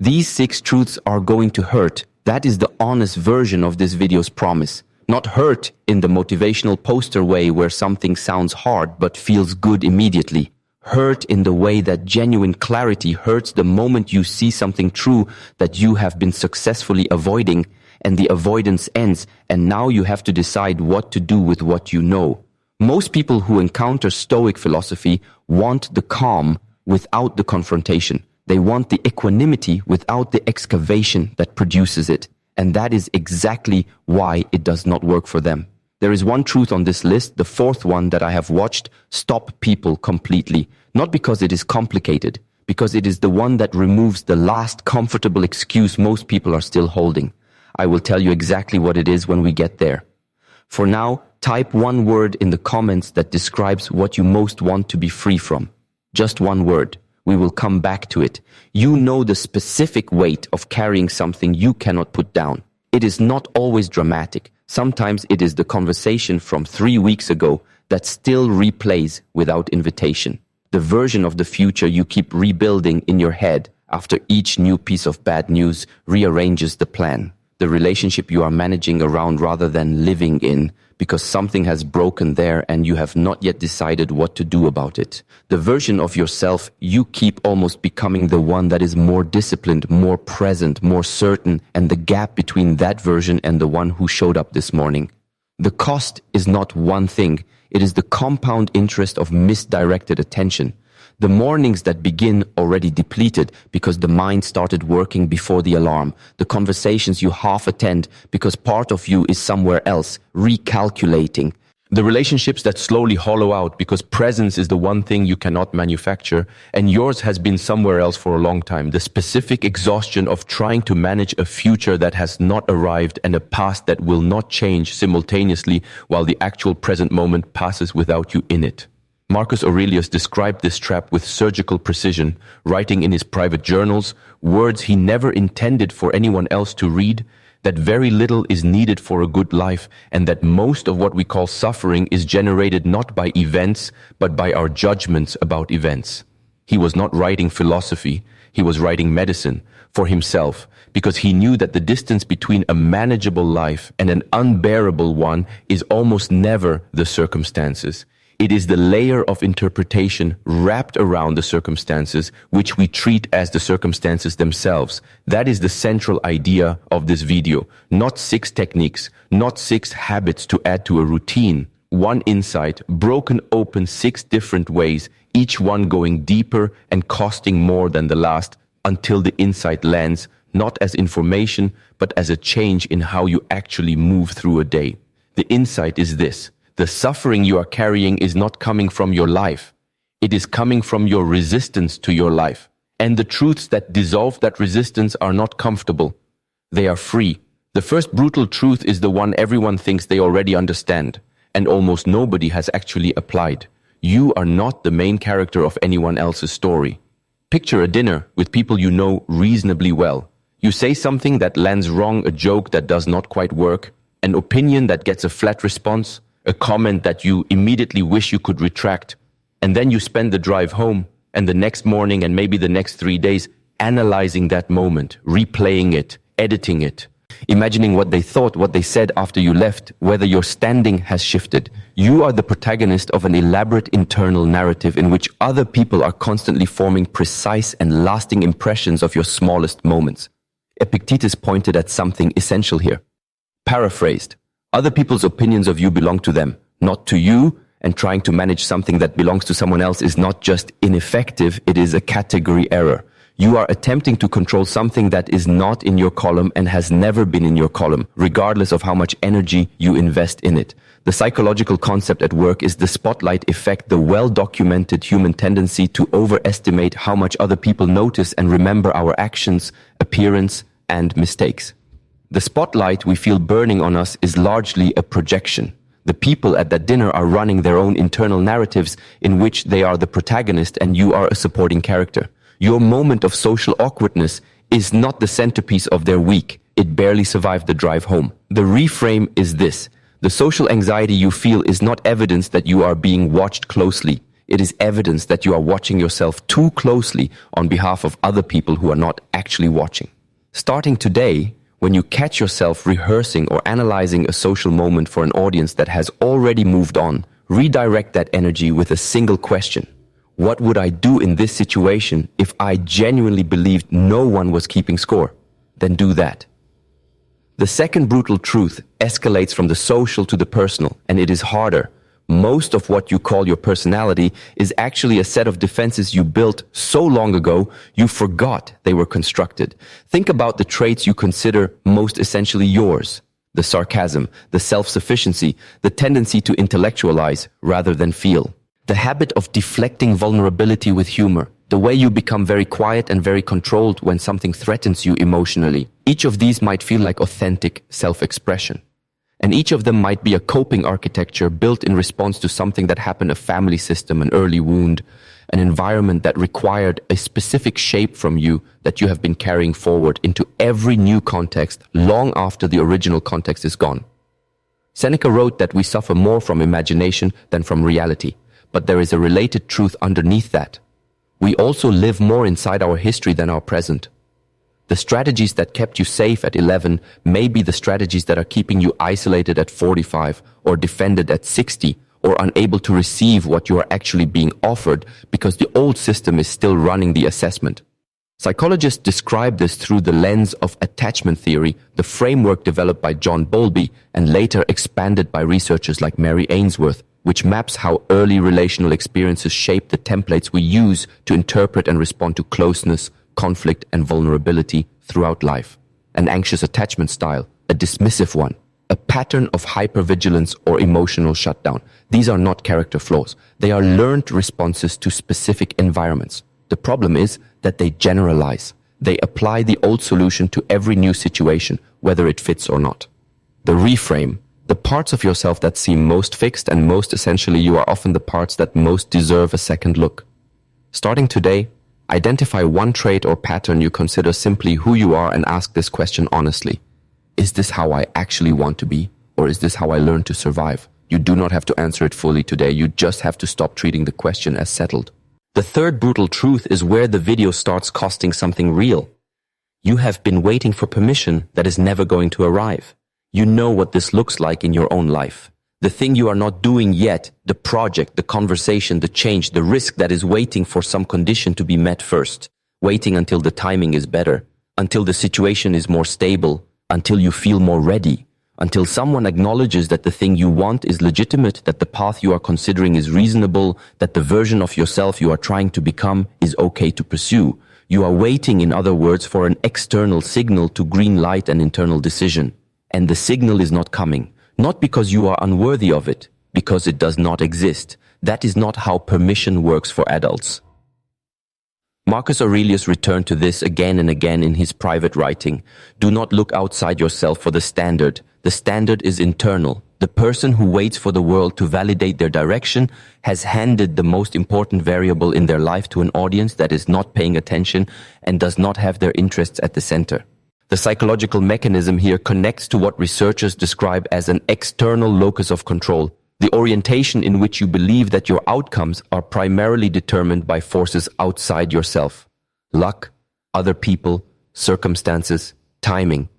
These 6 truths are going to hurt. That is the honest version of this video's promise. Not hurt in the motivational poster way where something sounds hard but feels good immediately. Hurt in the way that genuine clarity hurts the moment you see something true that you have been successfully avoiding, and the avoidance ends, and now you have to decide what to do with what you know. Most people who encounter Stoic philosophy want the calm without the confrontation. They want the equanimity without the excavation that produces it. And that is exactly why it does not work for them. There is one truth on this list, the 4th one that I have watched, stop people completely. Not because it is complicated, because it is the one that removes the last comfortable excuse most people are still holding. I will tell you exactly what it is when we get there. For now, type one word in the comments that describes what you most want to be free from. Just one word. We will come back to it. You know the specific weight of carrying something you cannot put down. It is not always dramatic. Sometimes it is the conversation from 3 weeks ago that still replays without invitation. The version of the future you keep rebuilding in your head after each new piece of bad news rearranges the plan. The relationship you are managing around rather than living in, because something has broken there and you have not yet decided what to do about it. The version of yourself you keep almost becoming the one that is more disciplined, more present, more certain, and the gap between that version and the one who showed up this morning. The cost is not one thing, it is the compound interest of misdirected attention. The mornings that begin already depleted because the mind started working before the alarm. The conversations you half attend because part of you is somewhere else, recalculating. The relationships that slowly hollow out because presence is the one thing you cannot manufacture and yours has been somewhere else for a long time. The specific exhaustion of trying to manage a future that has not arrived and a past that will not change simultaneously while the actual present moment passes without you in it. Marcus Aurelius described this trap with surgical precision, writing in his private journals words he never intended for anyone else to read, that very little is needed for a good life, and that most of what we call suffering is generated not by events, but by our judgments about events. He was not writing philosophy, he was writing medicine for himself, because he knew that the distance between a manageable life and an unbearable one is almost never the circumstances. It is the layer of interpretation wrapped around the circumstances which we treat as the circumstances themselves. That is the central idea of this video. Not 6 techniques, not 6 habits to add to a routine. One insight, broken open 6 different ways, each one going deeper and costing more than the last until the insight lands, not as information, but as a change in how you actually move through a day. The insight is this. The suffering you are carrying is not coming from your life. It is coming from your resistance to your life. And the truths that dissolve that resistance are not comfortable. They are free. The first brutal truth is the one everyone thinks they already understand, and almost nobody has actually applied. You are not the main character of anyone else's story. Picture a dinner with people you know reasonably well. You say something that lands wrong, a joke that does not quite work, an opinion that gets a flat response, a comment that you immediately wish you could retract, and then you spend the drive home and the next morning and maybe the next 3 days analyzing that moment, replaying it, editing it, imagining what they thought, what they said after you left, whether your standing has shifted. You are the protagonist of an elaborate internal narrative in which other people are constantly forming precise and lasting impressions of your smallest moments. Epictetus pointed at something essential here. Paraphrased. Other people's opinions of you belong to them, not to you, and trying to manage something that belongs to someone else is not just ineffective, it is a category error. You are attempting to control something that is not in your column and has never been in your column, regardless of how much energy you invest in it. The psychological concept at work is the spotlight effect, the well-documented human tendency to overestimate how much other people notice and remember our actions, appearance, and mistakes. The spotlight we feel burning on us is largely a projection. The people at that dinner are running their own internal narratives in which they are the protagonist and you are a supporting character. Your moment of social awkwardness is not the centerpiece of their week. It barely survived the drive home. The reframe is this. The social anxiety you feel is not evidence that you are being watched closely. It is evidence that you are watching yourself too closely on behalf of other people who are not actually watching. Starting today, when you catch yourself rehearsing or analyzing a social moment for an audience that has already moved on, redirect that energy with a single question. What would I do in this situation if I genuinely believed no one was keeping score? Then do that. The second brutal truth escalates from the social to the personal, and it is harder. Most of what you call your personality is actually a set of defenses you built so long ago you forgot they were constructed. Think about the traits you consider most essentially yours. The sarcasm, the self-sufficiency, the tendency to intellectualize rather than feel. The habit of deflecting vulnerability with humor. The way you become very quiet and very controlled when something threatens you emotionally. Each of these might feel like authentic self-expression. And each of them might be a coping architecture built in response to something that happened, a family system, an early wound, an environment that required a specific shape from you that you have been carrying forward into every new context long after the original context is gone. Seneca wrote that we suffer more from imagination than from reality, but there is a related truth underneath that. We also live more inside our history than our present. The strategies that kept you safe at 11 may be the strategies that are keeping you isolated at 45 or defended at 60 or unable to receive what you are actually being offered because the old system is still running the assessment. Psychologists describe this through the lens of attachment theory, the framework developed by John Bowlby and later expanded by researchers like Mary Ainsworth, which maps how early relational experiences shape the templates we use to interpret and respond to closeness, conflict, and vulnerability throughout life. An anxious attachment style, a dismissive one, a pattern of hypervigilance or emotional shutdown. These are not character flaws. They are learned responses to specific environments. The problem is that they generalize. They apply the old solution to every new situation, whether it fits or not. The reframe. The parts of yourself that seem most fixed and most essentially you are often the parts that most deserve a second look. Starting today, identify one trait or pattern you consider simply who you are and ask this question honestly. Is this how I actually want to be? Or is this how I learn to survive? You do not have to answer it fully today. You just have to stop treating the question as settled. The third brutal truth is where the video starts costing something real. You have been waiting for permission that is never going to arrive. You know what this looks like in your own life. The thing you are not doing yet, the project, the conversation, the change, the risk that is waiting for some condition to be met first, waiting until the timing is better, until the situation is more stable, until you feel more ready, until someone acknowledges that the thing you want is legitimate, that the path you are considering is reasonable, that the version of yourself you are trying to become is okay to pursue. You are waiting, in other words, for an external signal to green light an internal decision. And the signal is not coming. Not because you are unworthy of it, because it does not exist. That is not how permission works for adults. Marcus Aurelius returned to this again and again in his private writing. Do not look outside yourself for the standard. The standard is internal. The person who waits for the world to validate their direction has handed the most important variable in their life to an audience that is not paying attention and does not have their interests at the center. The psychological mechanism here connects to what researchers describe as an external locus of control, the orientation in which you believe that your outcomes are primarily determined by forces outside yourself. Luck, other people, circumstances, timing.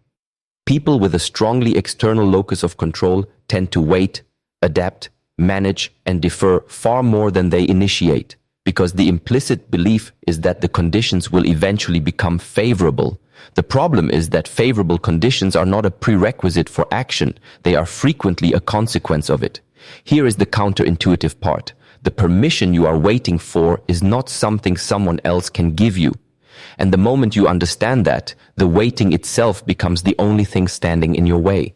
People with a strongly external locus of control tend to wait, adapt, manage, and defer far more than they initiate, because the implicit belief is that the conditions will eventually become favorable. The problem is that favorable conditions are not a prerequisite for action. They are frequently a consequence of it. Here is the counterintuitive part. The permission you are waiting for is not something someone else can give you. And the moment you understand that, the waiting itself becomes the only thing standing in your way.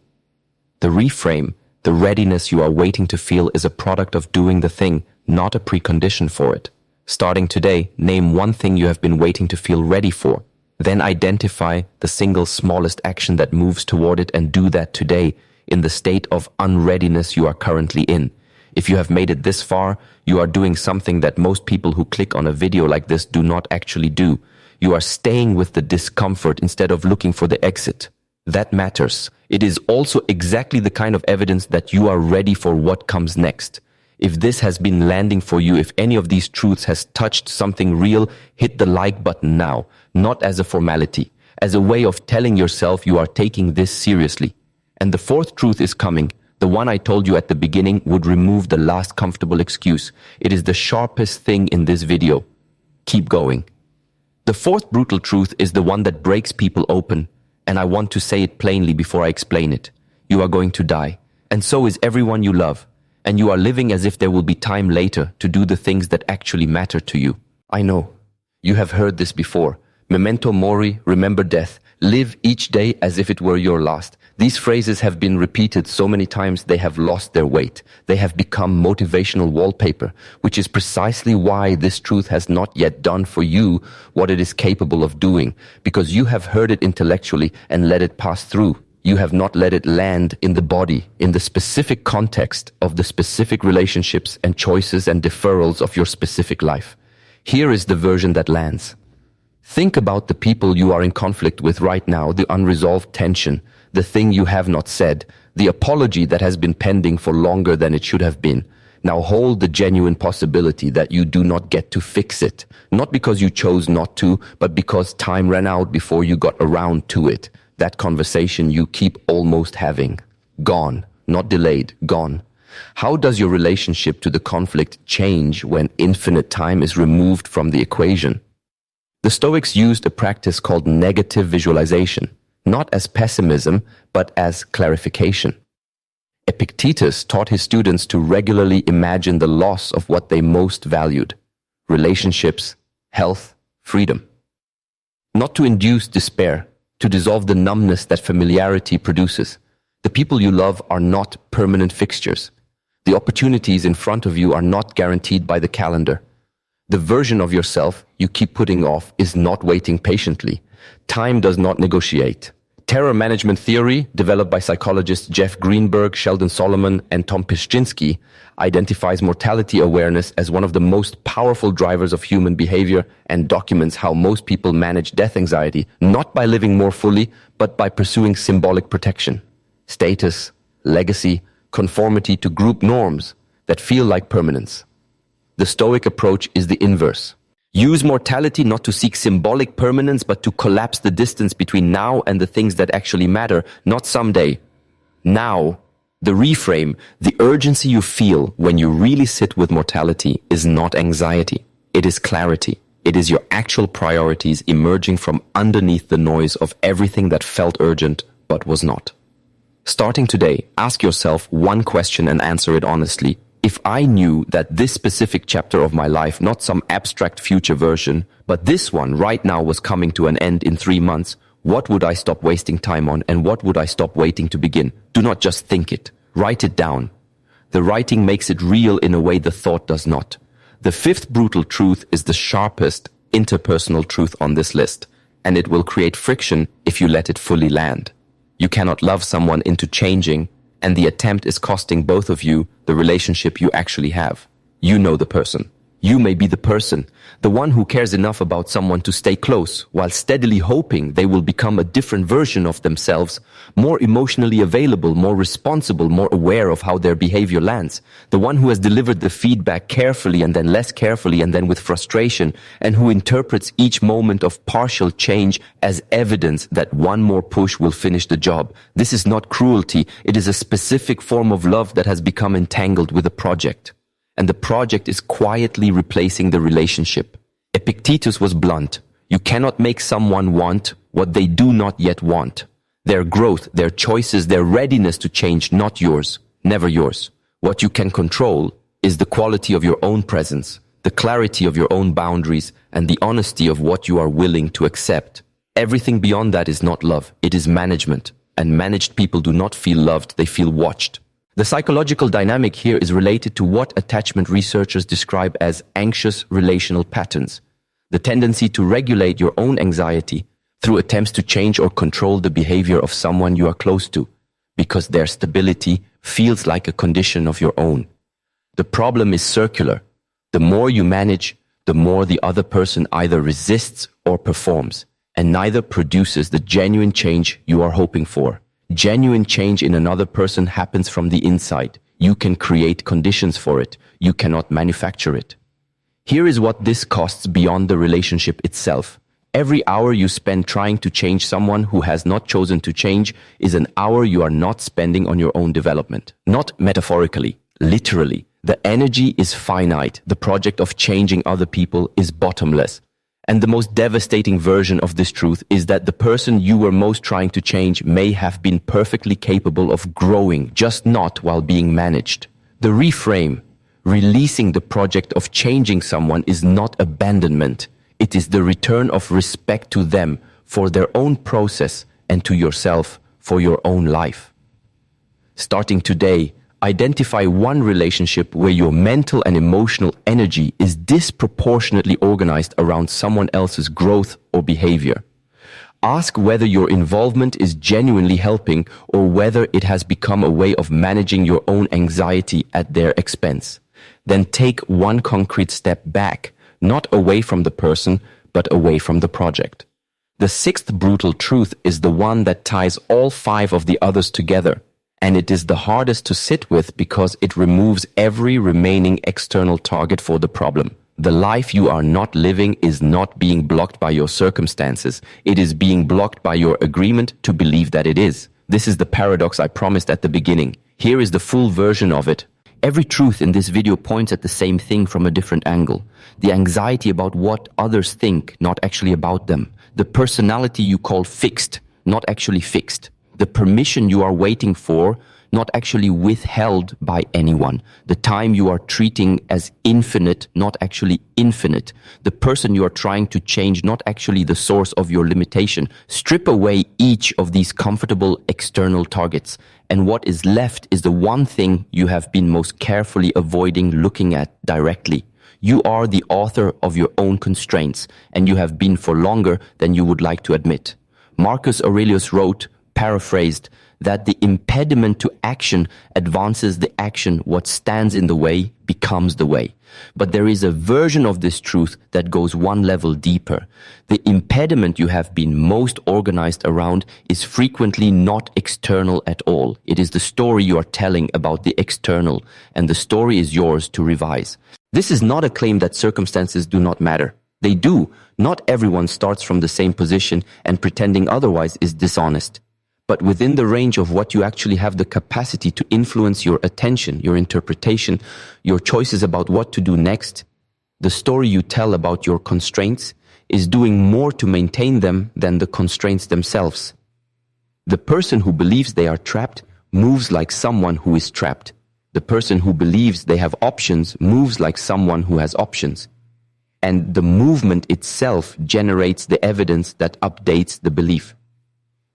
The reframe, the readiness you are waiting to feel, is a product of doing the thing, not a precondition for it. Starting today, name one thing you have been waiting to feel ready for. Then identify the single smallest action that moves toward it and do that today in the state of unreadiness you are currently in. If you have made it this far, you are doing something that most people who click on a video like this do not actually do. You are staying with the discomfort instead of looking for the exit. That matters. It is also exactly the kind of evidence that you are ready for what comes next. If this has been landing for you, if any of these truths has touched something real, hit the like button now, not as a formality, as a way of telling yourself you are taking this seriously. And the fourth truth is coming. The one I told you at the beginning would remove the last comfortable excuse. It is the sharpest thing in this video. Keep going. The fourth brutal truth is the one that breaks people open, and I want to say it plainly before I explain it. You are going to die, and so is everyone you love, and you are living as if there will be time later to do the things that actually matter to you. I know. You have heard this before. Memento mori, remember death. Live each day as if it were your last. These phrases have been repeated so many times they have lost their weight. They have become motivational wallpaper, which is precisely why this truth has not yet done for you what it is capable of doing, because you have heard it intellectually and let it pass through. You have not let it land in the body, in the specific context of the specific relationships and choices and deferrals of your specific life. Here is the version that lands. Think about the people you are in conflict with right now, the unresolved tension, the thing you have not said, the apology that has been pending for longer than it should have been. Now hold the genuine possibility that you do not get to fix it, not because you chose not to, but because time ran out before you got around to it. That conversation you keep almost having. Gone, not delayed, gone. How does your relationship to the conflict change when infinite time is removed from the equation? The Stoics used a practice called negative visualization, not as pessimism, but as clarification. Epictetus taught his students to regularly imagine the loss of what they most valued: relationships, health, freedom. Not to induce despair, to dissolve the numbness that familiarity produces. The people you love are not permanent fixtures. The opportunities in front of you are not guaranteed by the calendar. The version of yourself you keep putting off is not waiting patiently. Time does not negotiate. Terror management theory, developed by psychologists Jeff Greenberg, Sheldon Solomon, and Tom Piszczynski, identifies mortality awareness as one of the most powerful drivers of human behavior and documents how most people manage death anxiety, not by living more fully, but by pursuing symbolic protection. Status, legacy, conformity to group norms that feel like permanence. The Stoic approach is the inverse. Use mortality not to seek symbolic permanence, but to collapse the distance between now and the things that actually matter, not someday. Now, the reframe, the urgency you feel when you really sit with mortality is not anxiety. It is clarity. It is your actual priorities emerging from underneath the noise of everything that felt urgent but was not. Starting today, ask yourself one question and answer it honestly. If I knew that this specific chapter of my life, not some abstract future version, but this one right now was coming to an end in 3 months, what would I stop wasting time on and what would I stop waiting to begin? Do not just think it. Write it down. The writing makes it real in a way the thought does not. The fifth brutal truth is the sharpest interpersonal truth on this list, and it will create friction if you let it fully land. You cannot love someone into changing, and the attempt is costing both of you the relationship you actually have. You know the person. You may be the person, the one who cares enough about someone to stay close while steadily hoping they will become a different version of themselves, more emotionally available, more responsible, more aware of how their behavior lands. The one who has delivered the feedback carefully and then less carefully and then with frustration, and who interprets each moment of partial change as evidence that one more push will finish the job. This is not cruelty. It is a specific form of love that has become entangled with a project. And the project is quietly replacing the relationship. Epictetus was blunt. You cannot make someone want what they do not yet want. Their growth, their choices, their readiness to change, not yours, never yours. What you can control is the quality of your own presence, the clarity of your own boundaries, and the honesty of what you are willing to accept. Everything beyond that is not love, it is management. And managed people do not feel loved, they feel watched. The psychological dynamic here is related to what attachment researchers describe as anxious relational patterns, the tendency to regulate your own anxiety through attempts to change or control the behavior of someone you are close to, because their stability feels like a condition of your own. The problem is circular. The more you manage, the more the other person either resists or performs, and neither produces the genuine change you are hoping for. Genuine change in another person happens from the inside. You can create conditions for it. You cannot manufacture it. Here is what this costs beyond the relationship itself. Every hour you spend trying to change someone who has not chosen to change is an hour you are not spending on your own development. Not metaphorically, literally. The energy is finite. The project of changing other people is bottomless. And the most devastating version of this truth is that the person you were most trying to change may have been perfectly capable of growing, just not while being managed. The reframe, releasing the project of changing someone, is not abandonment. It is the return of respect to them for their own process and to yourself for your own life. Starting today, identify one relationship where your mental and emotional energy is disproportionately organized around someone else's growth or behavior. Ask whether your involvement is genuinely helping or whether it has become a way of managing your own anxiety at their expense. Then take one concrete step back, not away from the person, but away from the project. The sixth brutal truth is the one that ties all five of the others together, and it is the hardest to sit with because it removes every remaining external target for the problem. The life you are not living is not being blocked by your circumstances. It is being blocked by your agreement to believe that it is. This is the paradox I promised at the beginning. Here is the full version of it. Every truth in this video points at the same thing from a different angle. The anxiety about what others think, not actually about them. The personality you call fixed, not actually fixed. The permission you are waiting for, not actually withheld by anyone. The time you are treating as infinite, not actually infinite. The person you are trying to change, not actually the source of your limitation. Strip away each of these comfortable external targets, and what is left is the one thing you have been most carefully avoiding looking at directly. You are the author of your own constraints, and you have been for longer than you would like to admit. Marcus Aurelius wrote, paraphrased, that the impediment to action advances the action. What stands in the way becomes the way. But there is a version of this truth that goes one level deeper. The impediment you have been most organized around is frequently not external at all. It is the story you are telling about the external, and the story is yours to revise. This is not a claim that circumstances do not matter. They do. Not everyone starts from the same position, and pretending otherwise is dishonest. But within the range of what you actually have the capacity to influence your attention, your interpretation, your choices about what to do next, the story you tell about your constraints is doing more to maintain them than the constraints themselves. The person who believes they are trapped moves like someone who is trapped. The person who believes they have options moves like someone who has options. And the movement itself generates the evidence that updates the belief.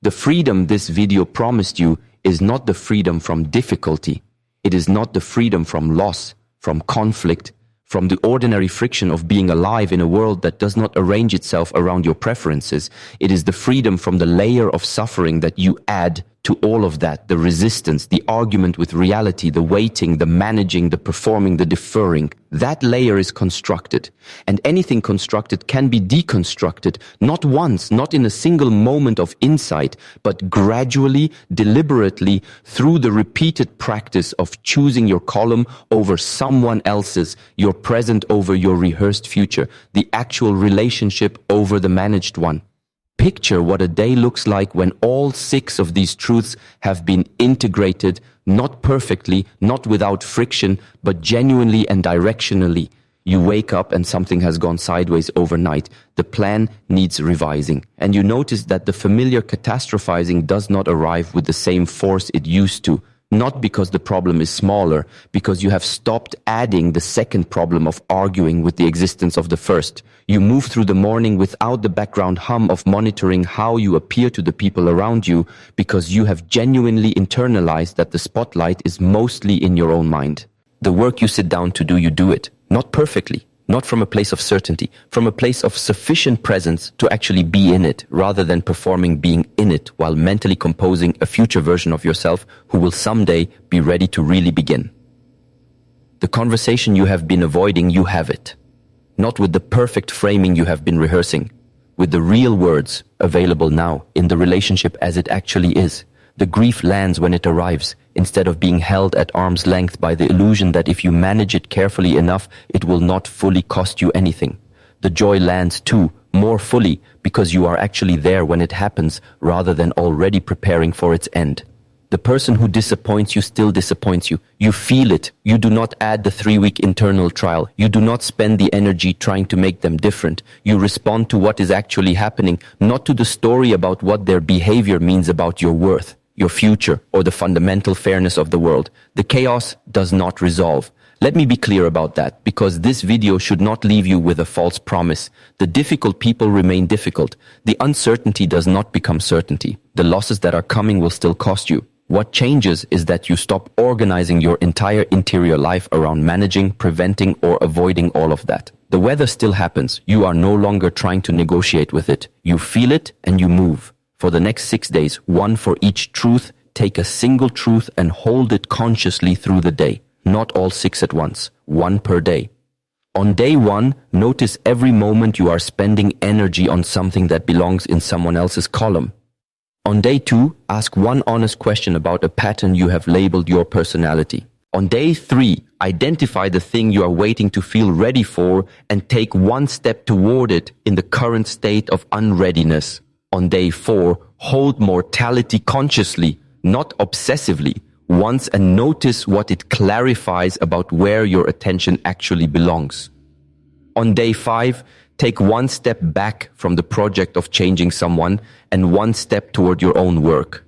The freedom this video promised you is not the freedom from difficulty. It is not the freedom from loss, from conflict, from the ordinary friction of being alive in a world that does not arrange itself around your preferences. It is the freedom from the layer of suffering that you add to all of that, the resistance, the argument with reality, the waiting, the managing, the performing, the deferring. That layer is constructed, and anything constructed can be deconstructed, not once, not in a single moment of insight, but gradually, deliberately, through the repeated practice of choosing your column over someone else's, your present over your rehearsed future, the actual relationship over the managed one. Picture what a day looks like when all six of these truths have been integrated, not perfectly, not without friction, but genuinely and directionally. You wake up and something has gone sideways overnight. The plan needs revising. And you notice that the familiar catastrophizing does not arrive with the same force it used to. Not because the problem is smaller, because you have stopped adding the second problem of arguing with the existence of the first. You move through the morning without the background hum of monitoring how you appear to the people around you, because you have genuinely internalized that the spotlight is mostly in your own mind. The work you sit down to do, you do it. Not perfectly, not from a place of certainty, from a place of sufficient presence to actually be in it, rather than performing being in it while mentally composing a future version of yourself who will someday be ready to really begin. The conversation you have been avoiding, you have it. Not with the perfect framing you have been rehearsing, with the real words available now in the relationship as it actually is. The grief lands when it arrives, instead of being held at arm's length by the illusion that if you manage it carefully enough, it will not fully cost you anything. The joy lands too, more fully, because you are actually there when it happens, rather than already preparing for its end. The person who disappoints you still disappoints you. You feel it. You do not add the 3-week internal trial. You do not spend the energy trying to make them different. You respond to what is actually happening, not to the story about what their behavior means about your worth, your future, or the fundamental fairness of the world. The chaos does not resolve. Let me be clear about that, because this video should not leave you with a false promise. The difficult people remain difficult. The uncertainty does not become certainty. The losses that are coming will still cost you. What changes is that you stop organizing your entire interior life around managing, preventing, or avoiding all of that. The weather still happens. You are no longer trying to negotiate with it. You feel it and you move. For the next 6 days, one for each truth, take a single truth and hold it consciously through the day. Not all 6 at once, one per day. On day 1, notice every moment you are spending energy on something that belongs in someone else's column. On day 2, ask one honest question about a pattern you have labeled your personality. On day 3, identify the thing you are waiting to feel ready for and take one step toward it in the current state of unreadiness. On day 4, hold mortality consciously, not obsessively, once and notice what it clarifies about where your attention actually belongs. On day 5, take one step back from the project of changing someone and one step toward your own work.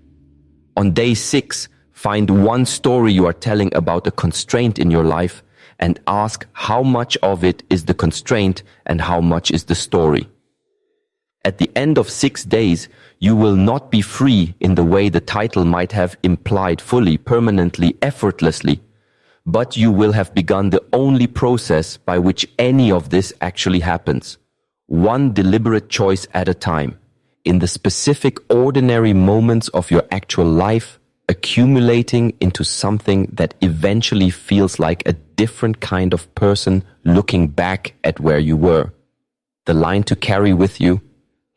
On day 6, find one story you are telling about a constraint in your life and ask how much of it is the constraint and how much is the story. At the end of 6 days, you will not be free in the way the title might have implied, fully, permanently, effortlessly, but you will have begun the only process by which any of this actually happens. One deliberate choice at a time, in the specific ordinary moments of your actual life, accumulating into something that eventually feels like a different kind of person looking back at where you were. The line to carry with you,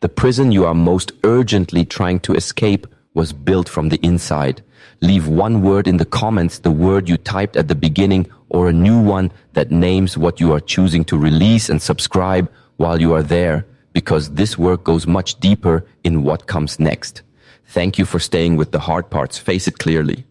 the prison you are most urgently trying to escape, was built from the inside. Leave one word in the comments, the word you typed at the beginning, or a new one that names what you are choosing to release, and subscribe while you are there, because this work goes much deeper in what comes next. Thank you for staying with the hard parts. Face it clearly.